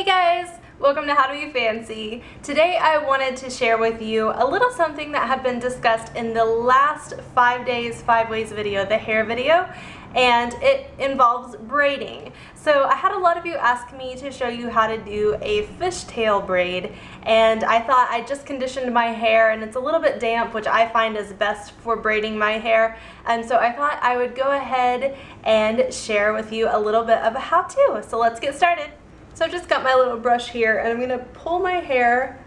guys! Welcome to How to Be Fancy. Today I wanted to share with you a little something that had been discussed in the last 5 days, 5 ways video, the hair video, and it involves braiding. So I had a lot of you ask me to show you how to do a fishtail braid, and I thought I just conditioned my hair and it's a little bit damp, which I find is best for braiding my hair, and so I thought I would go ahead and share with you a little bit of a how-to. So let's get started. So I've just got my little brush here and I'm going to pull my hair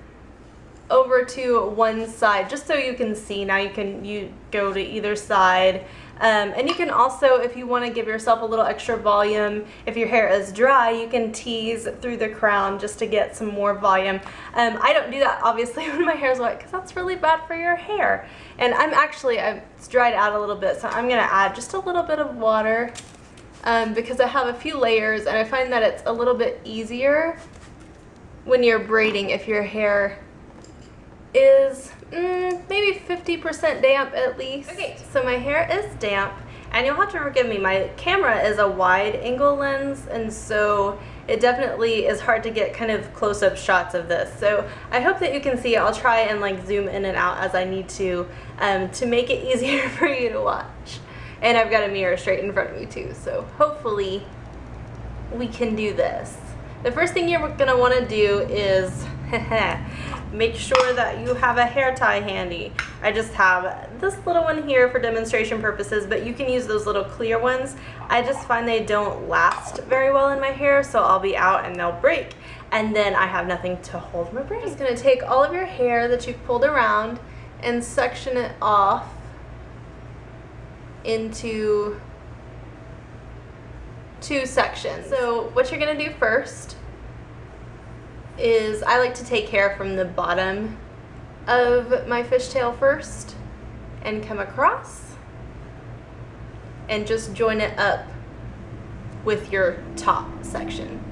over to one side just so you can see. Now you go to either side, and you can also, if you want to give yourself a little extra volume, if your hair is dry, you can tease through the crown just to get some more volume. I don't do that obviously when my hair is wet because that's really bad for your hair. And it's dried out a little bit, so I'm going to add just a little bit of water. Because I have a few layers and I find that it's a little bit easier when you're braiding if your hair is maybe 50% damp at least. Okay, so my hair is damp and you'll have to forgive me, my camera is a wide angle lens and so it definitely is hard to get kind of close-up shots of this. So I hope that you can see it. I'll try and like zoom in and out as I need to make it easier for you to watch. And I've got a mirror straight in front of me too, so hopefully we can do this. The first thing you're gonna wanna do is make sure that you have a hair tie handy. I just have this little one here for demonstration purposes, but you can use those little clear ones. I just find they don't last very well in my hair, so I'll be out and they'll break. And then I have nothing to hold my braid. I'm just gonna take all of your hair that you've pulled around and section it off into 2 sections. So what you're gonna do first is I like to take hair from the bottom of my fishtail first and come across and just join it up with your top section.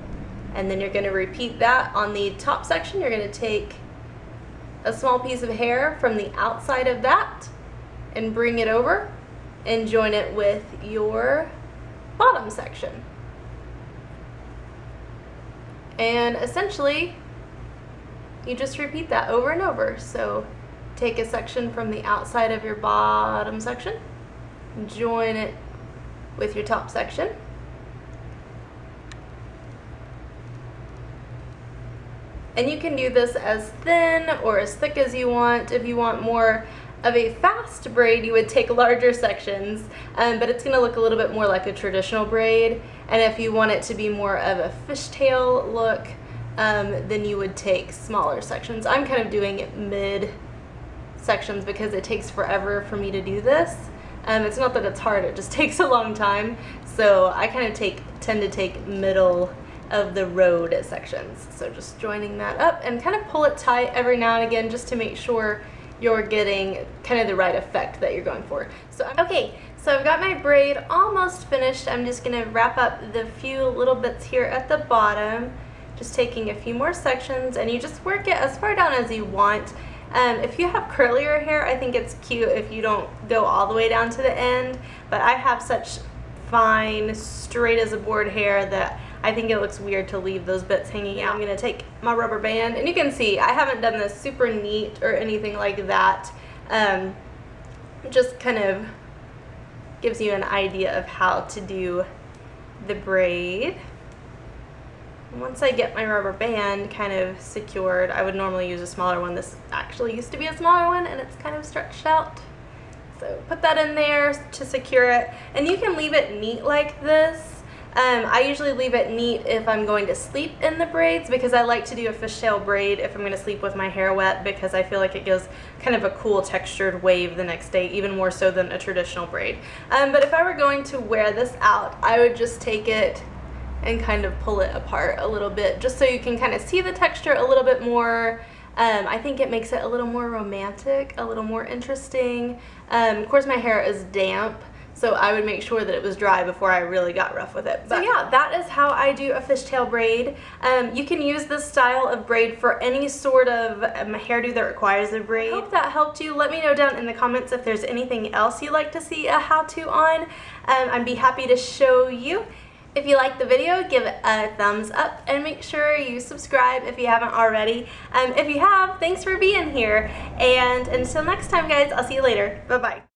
And then you're gonna repeat that on the top section. You're gonna take a small piece of hair from the outside of that and bring it over and join it with your bottom section. And essentially, you just repeat that over and over. So take a section from the outside of your bottom section, join it with your top section, and you can do this as thin or as thick as you want. If you want more of a fast braid, you would take larger sections, but it's going to look a little bit more like a traditional braid. And if you want it to be more of a fishtail look, then you would take smaller sections. I'm kind of doing it mid sections because it takes forever for me to do this. It's not that it's hard, it just takes a long time. So I kind of tend to take middle of the road sections. So just joining that up and kind of pull it tight every now and again just to make sure you're getting kind of the right effect that you're going for. So I've got my braid almost finished. I'm just gonna wrap up the few little bits here at the bottom, just taking a few more sections, and you just work it as far down as you want. If you have curlier hair, I think it's cute if you don't go all the way down to the end, but I have such fine, straight as a board hair that I think it looks weird to leave those bits hanging out. I'm going to take my rubber band, and you can see I haven't done this super neat or anything like that. Just kind of gives you an idea of how to do the braid. And once I get my rubber band kind of secured, I would normally use a smaller one. This actually used to be a smaller one and it's kind of stretched out. So put that in there to secure it, and you can leave it neat like this. I usually leave it neat if I'm going to sleep in the braids because I like to do a fishtail braid if I'm going to sleep with my hair wet because I feel like it gives kind of a cool textured wave the next day, even more so than a traditional braid. But if I were going to wear this out, I would just take it and kind of pull it apart a little bit just so you can kind of see the texture a little bit more. I think it makes it a little more romantic, a little more interesting. Of course my hair is damp, so I would make sure that it was dry before I really got rough with it. So yeah, that is how I do a fishtail braid. You can use this style of braid for any sort of hairdo that requires a braid. I hope that helped you. Let me know down in the comments if there's anything else you'd like to see a how-to on. I'd be happy to show you. If you liked the video, give it a thumbs up and make sure you subscribe if you haven't already. If you have, thanks for being here. And until next time, guys, I'll see you later. Bye-bye.